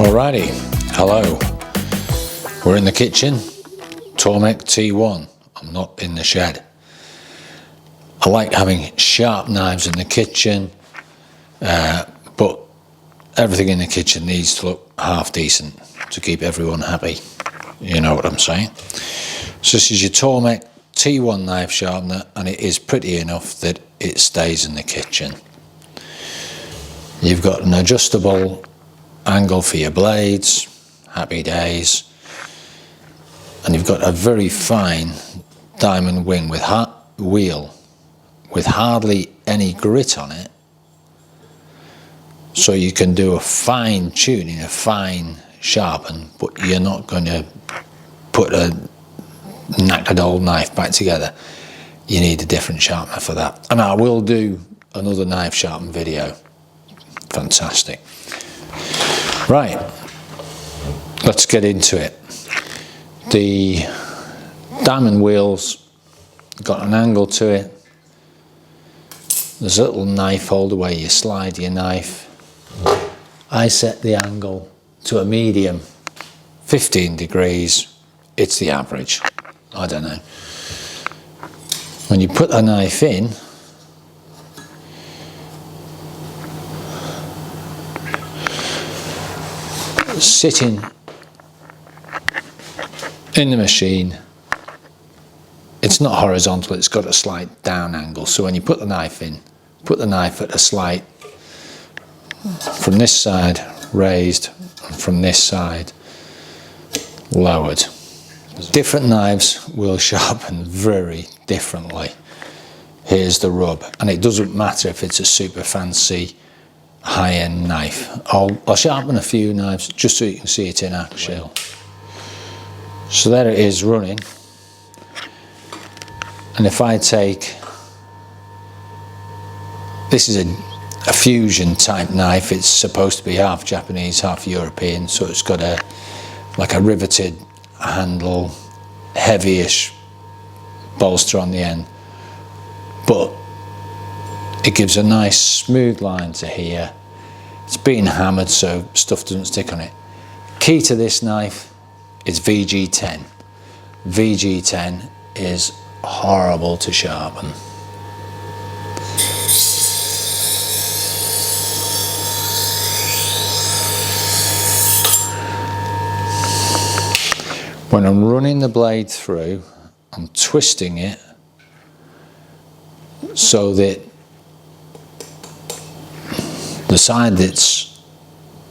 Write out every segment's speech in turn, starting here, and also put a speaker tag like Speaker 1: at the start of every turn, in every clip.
Speaker 1: Alrighty, hello. We're in the kitchen, Tormek T1. I'm not in the shed. I like having sharp knives in the kitchen, but everything in the kitchen needs to look half decent to keep everyone happy. You know what I'm saying? So this is your Tormek T1 knife sharpener, and it is pretty enough that it stays in the kitchen. You've got an adjustable angle for your blades, happy days, and you've got a very fine diamond wheel with hardly any grit on it, so you can do a fine tuning, a fine sharpen, but you're not going to put a knackered old knife back together. You need a different sharpener for that, and I will do another knife sharpen video. Fantastic. Right, let's get into it. The diamond wheel's got an angle to it. There's a little knife holder where you slide your knife. I set the angle to a medium, 15 degrees. It's the average, I don't know. When you put a knife in, sitting in the machine, it's not horizontal, it's got a slight down angle, so when you put the knife in, put the knife at a slight, from this side raised and from this side lowered. Different knives will sharpen very differently. Here's the rub, and it doesn't matter if it's a super fancy high-end knife. I'll sharpen a few knives just so you can see it in action. So there it is running, and if I take, this is a fusion type knife. It's supposed to be half Japanese, half European, so it's got like a riveted handle, heavyish bolster on the end, but it gives a nice smooth line to here. It's been hammered so stuff doesn't stick on it. Key to this knife is VG10. VG10 is horrible to sharpen. When I'm running the blade through, I'm twisting it so that the side that's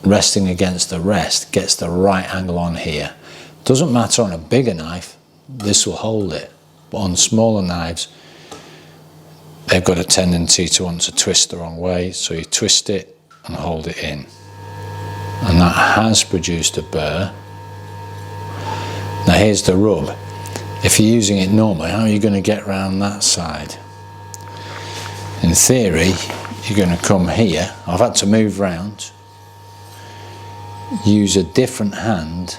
Speaker 1: resting against the rest gets the right angle on here. Doesn't matter on a bigger knife, this will hold it, but on smaller knives they've got a tendency to want to twist the wrong way, so you twist it and hold it in, and that has produced a burr. Now here's the rub. If you're using it normally, how are you going to get around that side? In theory, you're going to come here. I've had to move round, use a different hand,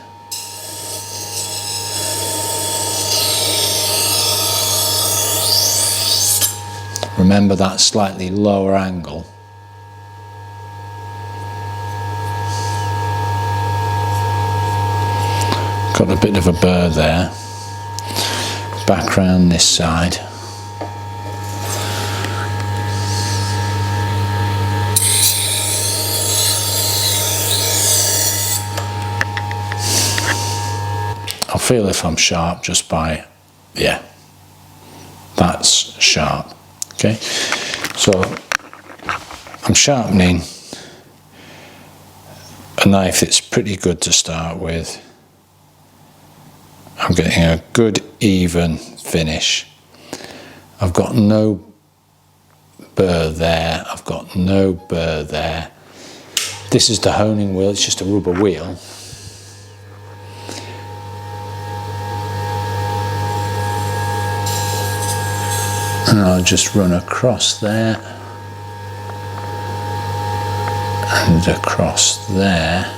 Speaker 1: remember that slightly lower angle, got a bit of a burr there, back round this side. I'll feel if I'm sharp just by, yeah, that's sharp. Okay, so I'm sharpening a knife that's pretty good to start with. I'm getting a good even finish. I've got no burr there, I've got no burr there. This is the honing wheel, it's just a rubber wheel. And I'll just run across there and across there,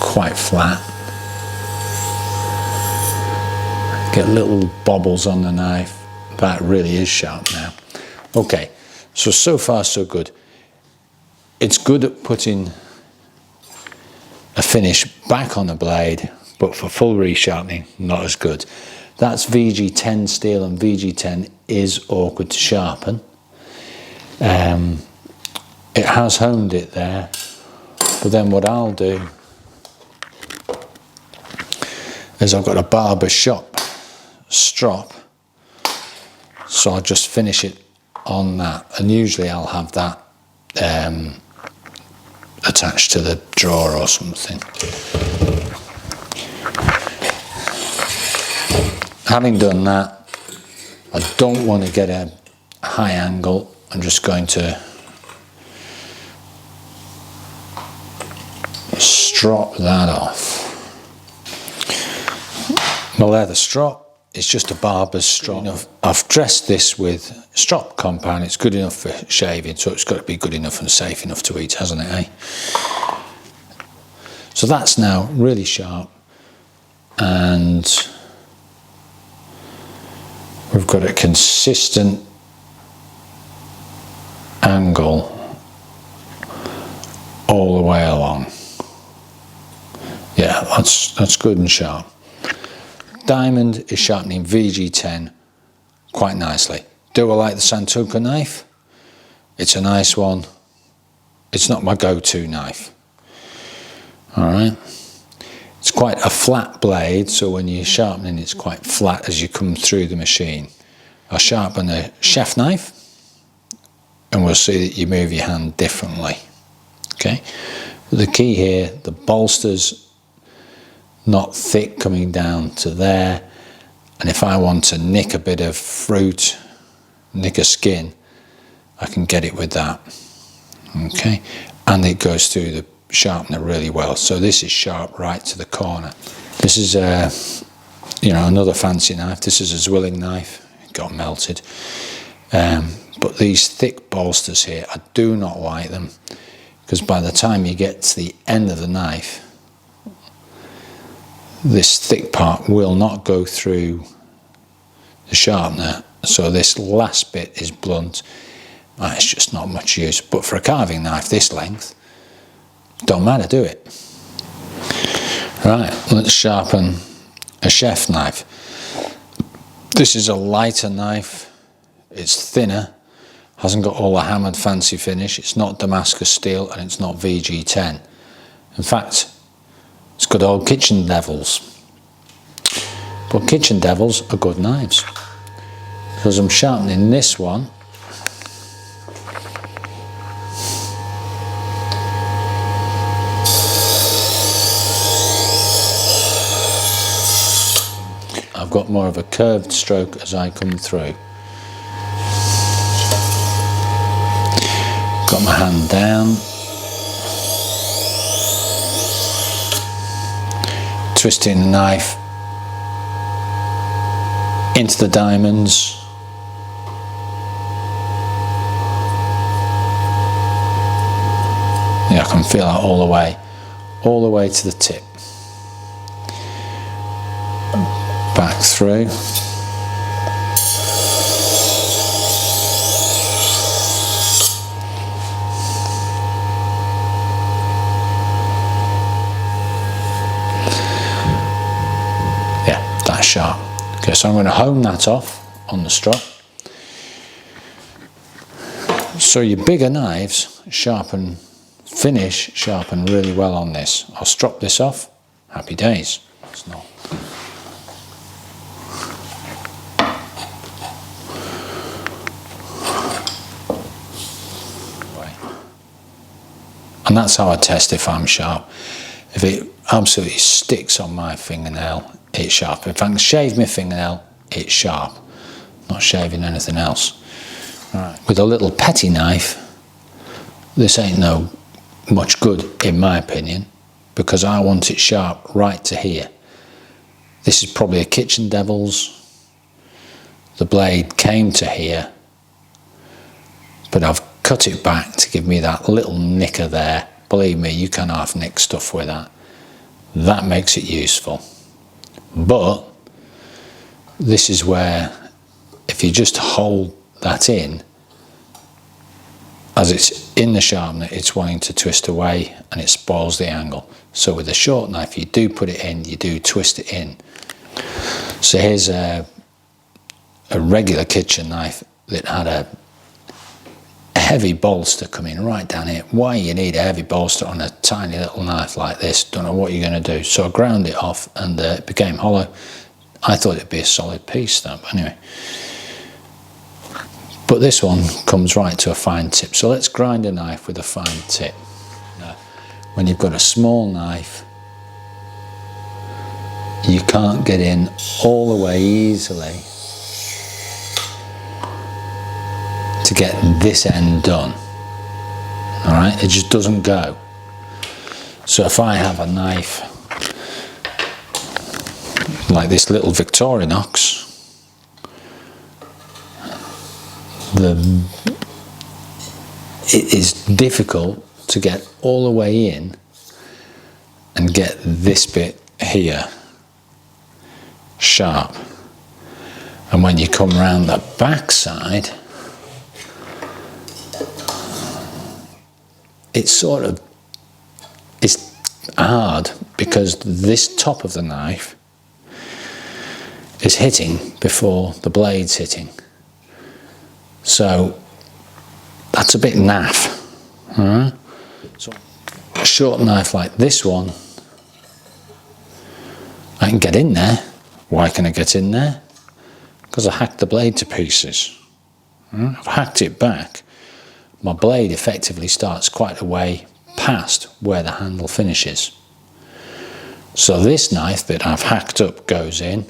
Speaker 1: quite flat. Get little bobbles on the knife. That really is sharp now. Okay, so far so good. It's good at putting a finish back on the blade, but for full resharpening, not as good. That's VG10 steel, and VG10 is awkward to sharpen. It has honed it there, but then what I'll do is I've got a barber shop strop, so I'll just finish it on that, and usually I'll have that attached to the drawer or something. Having done that, I don't want to get a high angle. I'm just going to strop that off. My leather strop is just a barber's strop. I've dressed this with strop compound. It's good enough for shaving, so it's got to be good enough and safe enough to eat, hasn't it, eh? So that's now really sharp, and we've got a consistent angle all the way along. Yeah, that's good and sharp. Diamond is sharpening VG10 quite nicely. Do I like the Santoku knife? It's a nice one. It's not my go-to knife. Alright. It's quite a flat blade, so when you're sharpening it's quite flat as you come through the machine. I'll sharpen a chef knife, and we'll see that you move your hand differently. Okay. The key here, the bolster's not thick coming down to there, and if I want to nick a bit of fruit, nick a skin, I can get it with that. Okay, and it goes through the sharpener really well. So this is sharp right to the corner. This is another fancy knife. This is a Zwilling knife. It got melted. But these thick bolsters here, I do not like them, because by the time you get to the end of the knife, this thick part will not go through the sharpener, so this last bit is blunt. It's just not much use. But for a carving knife this length, don't matter, do it. Right, let's sharpen a chef knife. This is a lighter knife. It's thinner, hasn't got all the hammered fancy finish. It's not Damascus steel, and it's not VG10. In fact, it's got old kitchen devils. But kitchen devils are good knives. Because I'm sharpening this one, I've got more of a curved stroke as I come through. Got my hand down, twisting the knife into the diamonds. Yeah, I can feel that all the way to the tip. Back through. Yeah, that's sharp. Okay, so I'm going to hone that off on the strop. So your bigger knives sharpen really well on this. I'll strop this off. Happy days. It's not. And that's how I test if I'm sharp. If it absolutely sticks on my fingernail, it's sharp. If I can shave my fingernail, it's sharp. Not shaving anything else. Right. With a little petty knife, this ain't no much good in my opinion, because I want it sharp right to here. This is probably a kitchen devil's. The blade came to here, but I've cut it back to give me that little nicker there. Believe me, you can half nick stuff with that. That makes it useful. But this is where, if you just hold that in, as it's in the sharpener, it's wanting to twist away and it spoils the angle. So with a short knife, you do put it in, you do twist it in. So here's a regular kitchen knife that had a heavy bolster coming right down here. Why you need a heavy bolster on a tiny little knife like this, don't know what you're going to do. So I ground it off and it became hollow. I thought it'd be a solid piece though, but anyway. But this one comes right to a fine tip. So let's grind a knife with a fine tip. Now, when you've got a small knife, you can't get in all the way easily to get this end done. All right, it just doesn't go. So if I have a knife like this little Victorinox, it is difficult to get all the way in and get this bit here sharp. And when you come round the back side, it's hard because this top of the knife is hitting before the blade's hitting. So that's a bit naff. Alright? So a short knife like this one, I can get in there. Why can I get in there? Because I hacked the blade to pieces. I've hacked it back. My blade effectively starts quite a way past where the handle finishes. So this knife that I've hacked up goes in.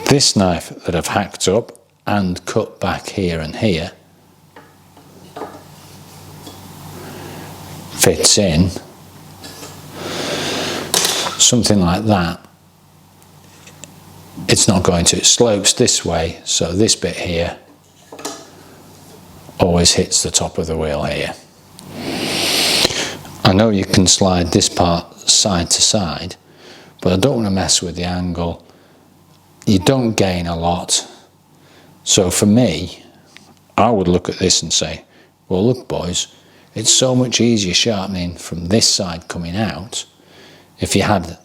Speaker 1: This knife that I've hacked up and cut back here and here fits in. Something like that, it's not going to. It slopes this way, so this bit here always hits the top of the wheel here. I know you can slide this part side to side, but I don't want to mess with the angle. You don't gain a lot. So for me, I would look at this and say, well, look boys, it's so much easier sharpening from this side coming out. If you had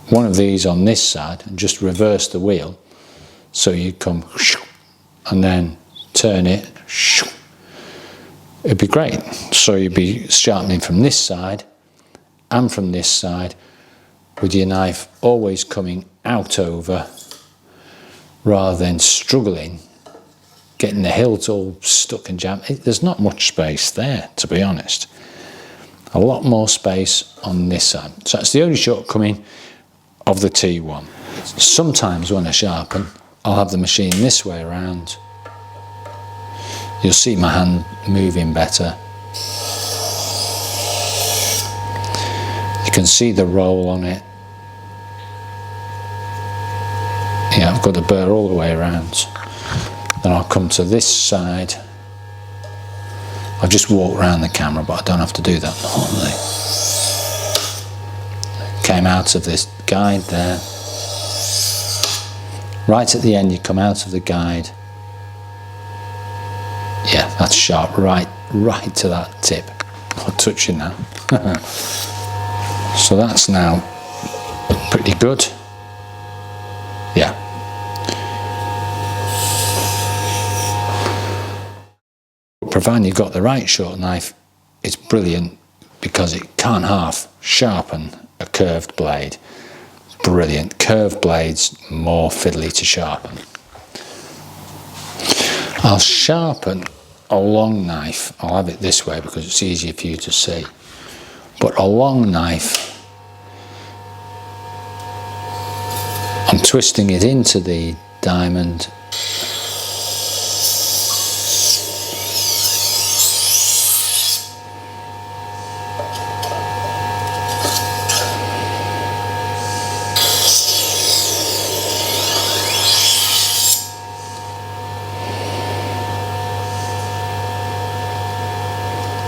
Speaker 1: one of these on this side and just reverse the wheel, so you come and then turn it, it'd be great. So you'd be sharpening from this side and from this side, with your knife always coming out over, rather than struggling, getting the hilt all stuck and jammed. There's not much space there, to be honest. A lot more space on this side. So that's the only shortcoming of the T1. Sometimes when I sharpen, I'll have the machine this way around. You'll see my hand moving better. You can see the roll on it. Yeah, I've got the burr all the way around. Then I'll come to this side. I've just walked around the camera, but I don't have to do that normally. Came out of this guide there. Right at the end, you come out of the guide. Yeah, that's sharp, right to that tip. Not touching that. So that's now pretty good. Yeah. Provided you've got the right short knife, it's brilliant because it can't half sharpen a curved blade. Brilliant. Curved blades, more fiddly to sharpen. I'll sharpen a long knife. I'll have it this way because it's easier for you to see. But a long knife, I'm twisting it into the diamond.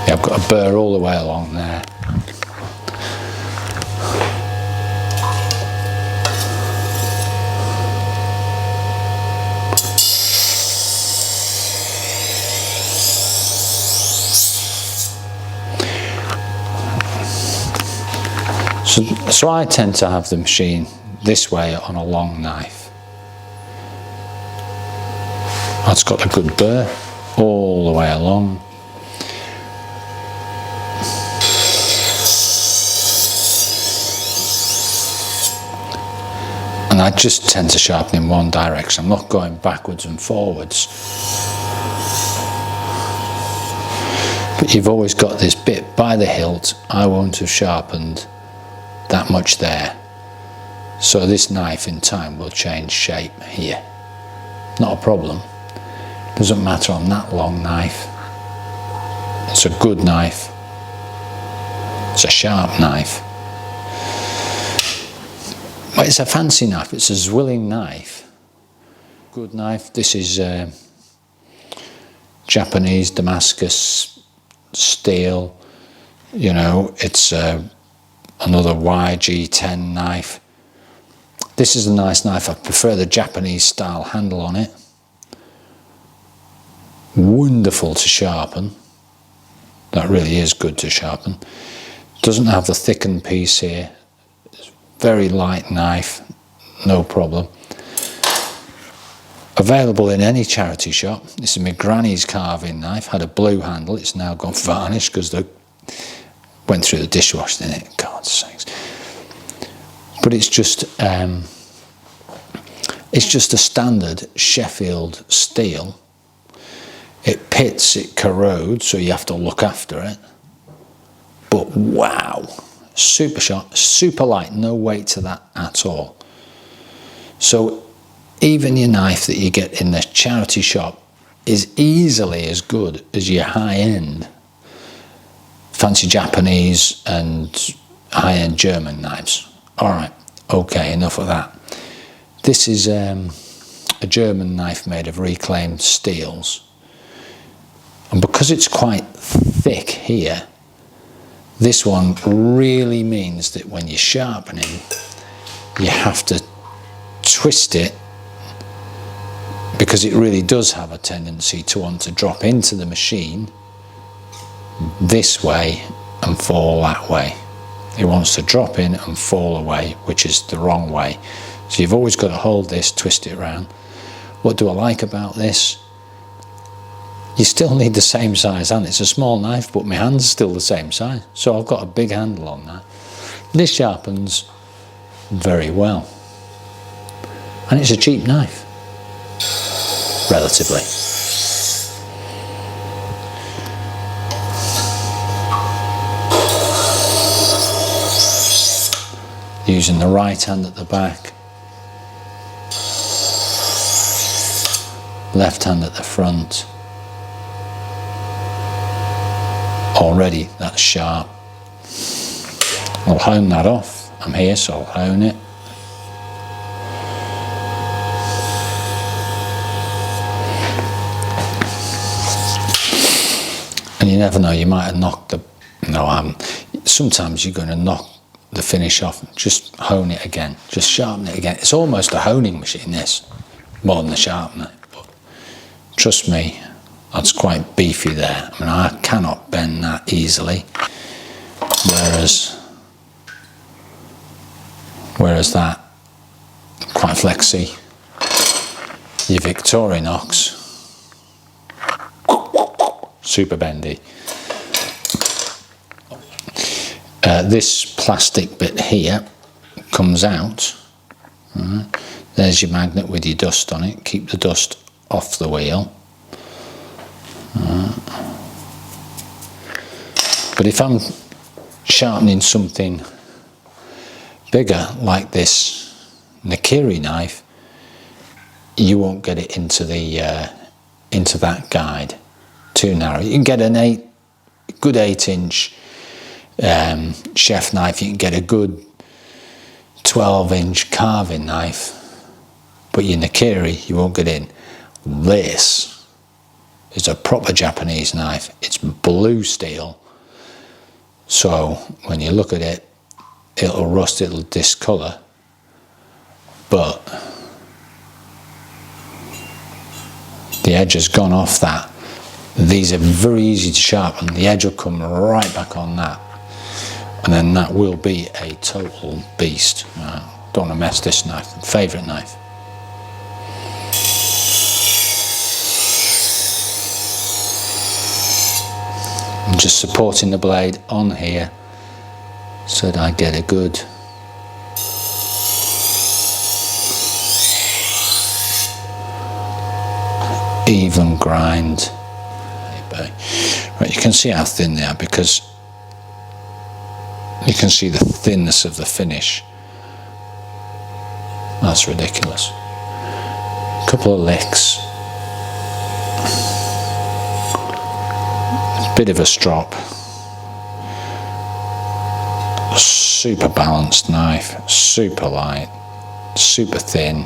Speaker 1: Yeah, I've got a burr all the way along there. So I tend to have the machine this way on a long knife. That's got a good burr all the way along. And I just tend to sharpen in one direction. I'm not going backwards and forwards. But you've always got this bit by the hilt. I won't have sharpened that much there. So this knife in time will change shape here. Not a problem. Doesn't matter on that long knife. It's a good knife. It's a sharp knife. But it's a fancy knife. It's a Zwilling knife. Good knife. This is Japanese Damascus steel. You know, it's another YG10 knife. This is a nice knife. I prefer the Japanese style handle on it. Wonderful to sharpen. That really is good to sharpen. Doesn't have the thickened piece here. It's very light knife, no problem. Available in any charity shop. This is my granny's carving knife. Had a blue handle. It's now gone varnished because they went through the dishwasher in it. God's sakes. But it's just a standard Sheffield steel. It pits, it corrodes, so you have to look after it. But wow, super sharp, super light, no weight to that at all. So even your knife that you get in the charity shop is easily as good as your high-end fancy Japanese and high-end German knives. All right, okay, enough of that. This is a German knife made of reclaimed steels. And because it's quite thick here, this one really means that when you're sharpening, you have to twist it, because it really does have a tendency to want to drop into the machine this way and fall that way. It wants to drop in and fall away, which is the wrong way. So you've always got to hold this, twist it around. What do I like about this? You still need the same size hand. It's a small knife, but my hand's still the same size. So I've got a big handle on that. This sharpens very well. And it's a cheap knife, relatively. Using the right hand at the back, left hand at the front. Already that's sharp. I'll hone that off. I'm here, so I'll hone it. And you never know, you might have knocked the... No, I haven't. Sometimes you're going to knock the finish off. Just hone it again. Just sharpen it again. It's almost a honing machine, this, more than a sharpener. But trust me, that's quite beefy there. I mean, I cannot bend that easily. Whereas that, quite flexy. Your Victorinox, super bendy. This plastic bit here comes out. There's your magnet with your dust on it. Keep the dust off the wheel. But if I'm sharpening something bigger like this Nakiri knife, you won't get it into that guide. Too narrow. You can get a good 8-inch chef knife. You can get a good 12-inch carving knife, but your Nakiri, you won't get in. This is a proper Japanese knife. It's blue steel, so when you look at it, it'll rust, it'll discolour, but the edge has gone off that. These are very easy to sharpen. The edge will come right back on that. and then that will be a total beast. Don't want to mess this knife, favourite knife. I'm just supporting the blade on here so that I get a good even grind. Right, you can see how thin they are because you can see the thinness of the finish. That's ridiculous. A couple of licks. A bit of a strop. A super balanced knife, super light, super thin.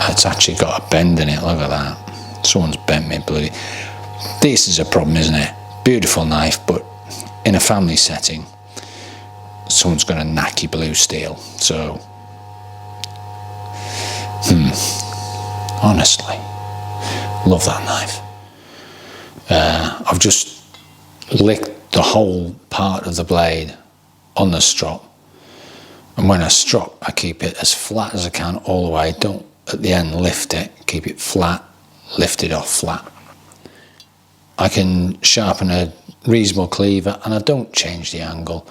Speaker 1: It's actually got a bend in it, look at that. Someone's bent me bloody. This is a problem, isn't it? Beautiful knife, but in a family setting, someone's going to knack your blue steel. So, honestly, love that knife. I've just licked the whole part of the blade on the strop, and when I strop, I keep it as flat as I can all the way. Don't at the end lift it, keep it flat, lift it off flat. I can sharpen a reasonable cleaver and I don't change the angle.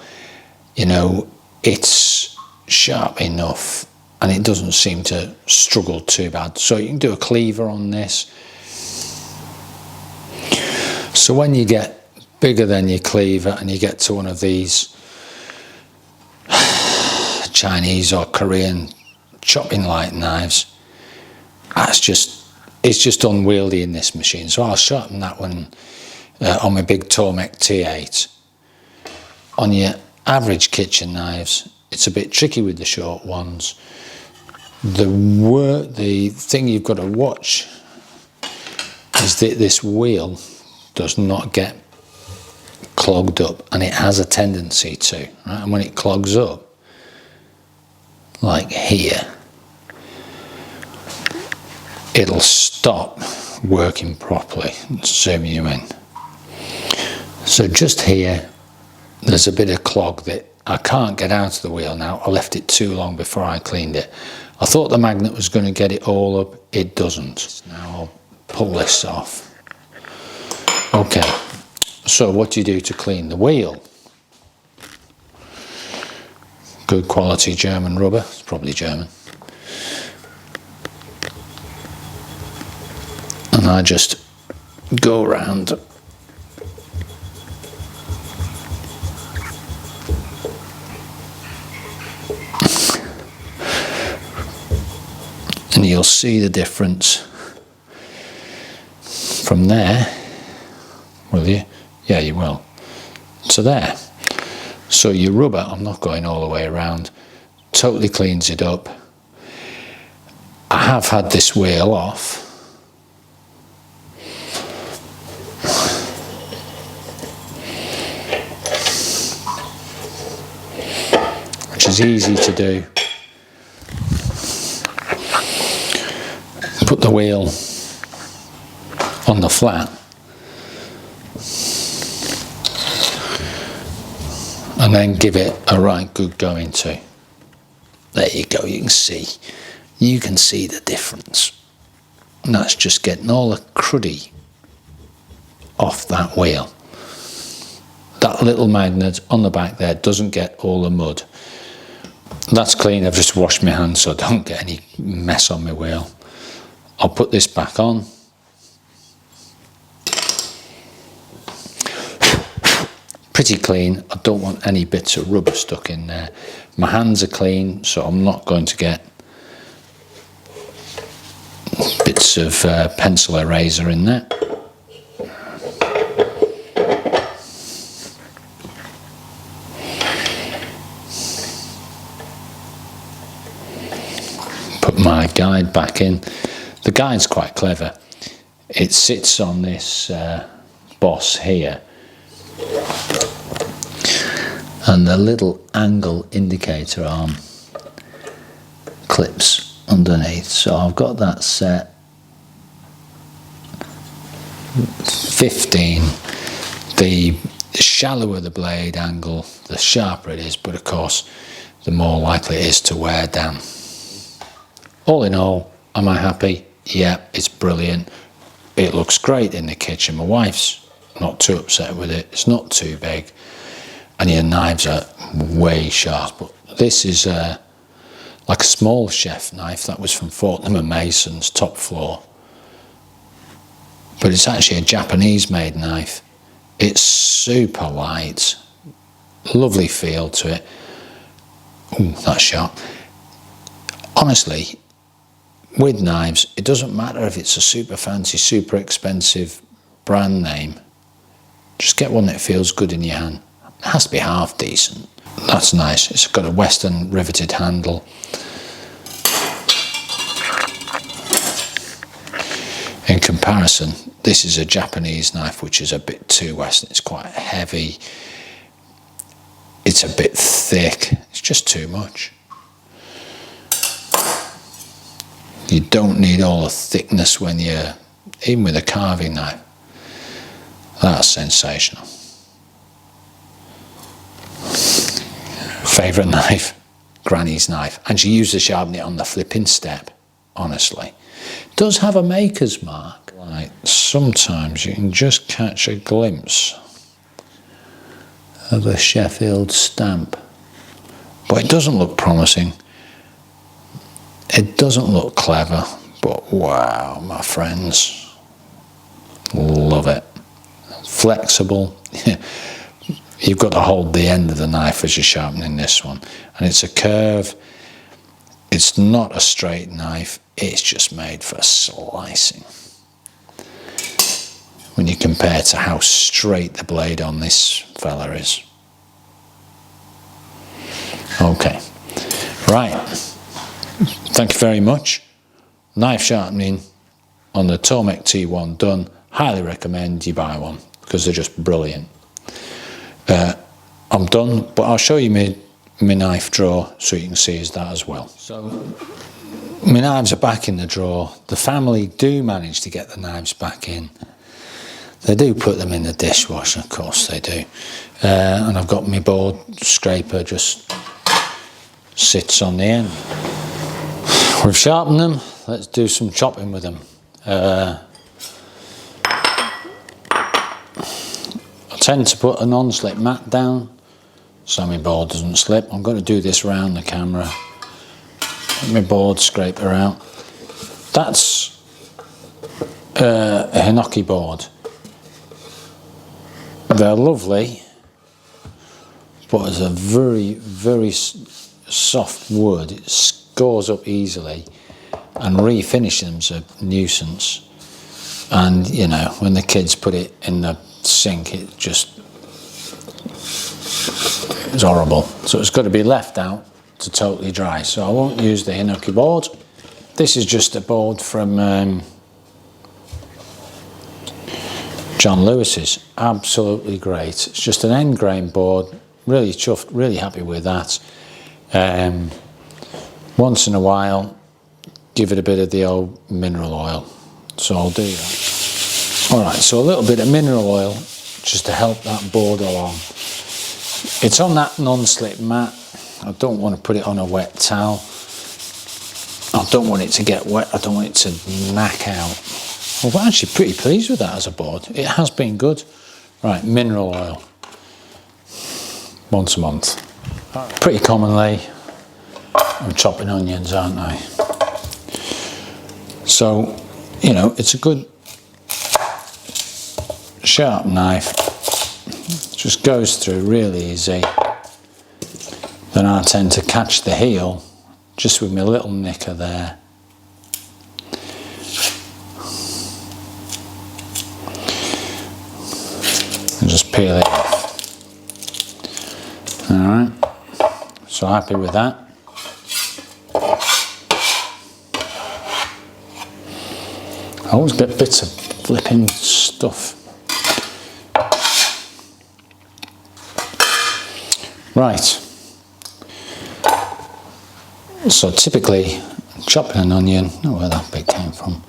Speaker 1: You know, it's sharp enough and it doesn't seem to struggle too bad. So you can do a cleaver on this. So when you get bigger than your cleaver and you get to one of these Chinese or Korean chopping light knives, it's just unwieldy in this machine. So I'll sharpen that one on my big Tormek T1. On your average kitchen knives, it's a bit tricky with the short ones. The thing you've got to watch is that this wheel does not get clogged up, and it has a tendency to, right? And when it clogs up, like here, it'll stop working properly. Zoom you in. So just here, there's a bit of clog that I can't get out of the wheel now. I left it too long before I cleaned it. I thought the magnet was going to get it all up. It doesn't. Now I'll pull this off. Okay, so what do you do to clean the wheel? Good quality German rubber. It's probably German. And I just go around and you'll see the difference from there, will you? Yeah, you will. So there. So your rubber, I'm not going all the way around, totally cleans it up. I have had this wheel off. Which is easy to do. Put the wheel on the flat and then give it a right good going to. There you go, you can see the difference. And that's just getting all the cruddy off that wheel. That little magnet on the back there doesn't get all the mud. That's clean. I've just washed my hands so I don't get any mess on my wheel. I'll put this back on. Pretty clean. I don't want any bits of rubber stuck in there. My hands are clean, so I'm not going to get bits of pencil eraser in there. Put my guide back in. The guide's quite clever. It sits on this boss here, and the little angle indicator arm clips underneath. So I've got that set 15. The shallower the blade angle, the sharper it is, but of course, the more likely it is to wear down. All in all, am I happy? Yeah, it's brilliant. It looks great in the kitchen. My wife's not too upset with it. It's not too big. And your knives are way sharp. But this is like a small chef knife. That was from Fortnum & Mason's top floor. But it's actually a Japanese made knife. It's super light. Lovely feel to it. Ooh, that's sharp. Honestly, with knives, it doesn't matter if it's a super fancy, super expensive brand name. Just get one that feels good in your hand. It has to be half decent. That's nice. It's got a Western riveted handle. In comparison, this is a Japanese knife, which is a bit too Western. It's quite heavy. It's a bit thick. It's just too much. You don't need all the thickness when you're, even with a carving knife. That's sensational. Favourite knife? Granny's knife. And she used to sharpen it on the flipping step, honestly. It does have a maker's mark. Like, sometimes you can just catch a glimpse of a Sheffield stamp. But it doesn't look promising. It doesn't look clever, but wow, my friends, love it. Flexible. You've got to hold the end of the knife as you're sharpening this one. And it's a curve. It's not a straight knife. It's just made for slicing. When you compare to how straight the blade on this fella is. Okay, right. Thank you very much. Knife sharpening on the Tormek T1 done. Highly recommend you buy one because they're just brilliant. I'm done, but I'll show you my knife drawer so you can see that as well. So my knives are back in the drawer. The family do manage to get the knives back in. They do put them in the dishwasher, of course they do. And I've got my board scraper just sits on the end. We've sharpened them, let's do some chopping with them. I tend to put a non-slip mat down so my board doesn't slip. I'm going to do this round the camera. Get my board scraper out. That's a Hinoki board. They're lovely, but as a very, very soft wood, it scores up easily, and refinishing them's a nuisance. And you know, when the kids put it in the sink, it just it's horrible. So it's got to be left out to totally dry. So I won't use the Hinoki board. This is just a board from John Lewis's. Absolutely great. It's just an end grain board. Really chuffed, really happy with that. Once in a while, give it a bit of the old mineral oil. So I'll do that. Alright, so a little bit of mineral oil just to help that board along. It's on that non-slip mat. I don't want to put it on a wet towel. I don't want it to get wet. I don't want it to knack out. Well, I'm actually pretty pleased with that as a board. It has been good. Right, mineral oil. Once a month. Pretty commonly, I'm chopping onions, aren't I? So, you know, it's a good sharp knife. Just goes through really easy. Then I tend to catch the heel just with my little nicker there. And just peel it off. Alright, so happy with that. I always get bits of flipping stuff. Right. So typically, chopping an onion, I don't know where that bit came from.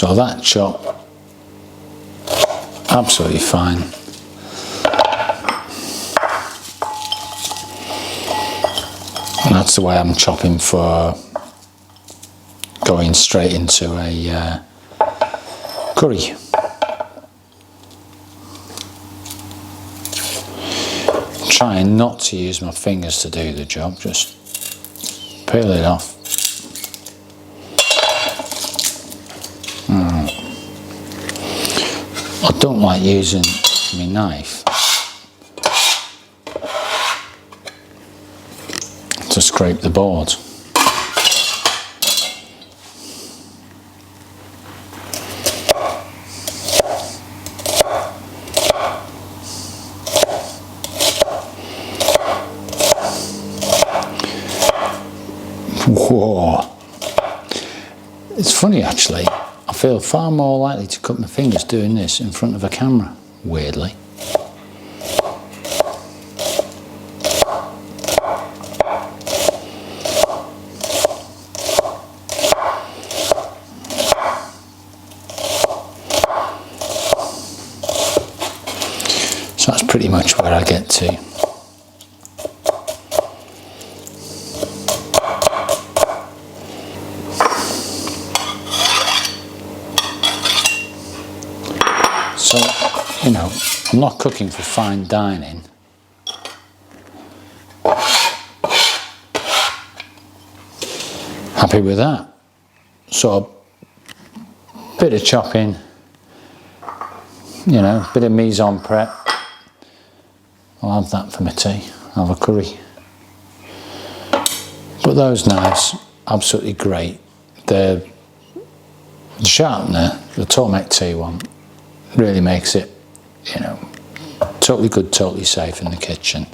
Speaker 1: So that chop, absolutely fine. And that's the way I'm chopping for going straight into a curry. Trying not to use my fingers to do the job, just peel it off. I don't like using my knife to scrape the board. Whoa. It's funny actually, I feel far more likely to cut my fingers doing this in front of a camera, weirdly. So that's pretty much where I get to. So, you know, I'm not cooking for fine dining. Happy with that. So, a bit of chopping, you know, a bit of mise en prep. I'll have that for my tea. I'll have a curry. But those knives, absolutely great. The sharpener, the Tormek T1, really makes it, you know, totally good, totally safe in the kitchen.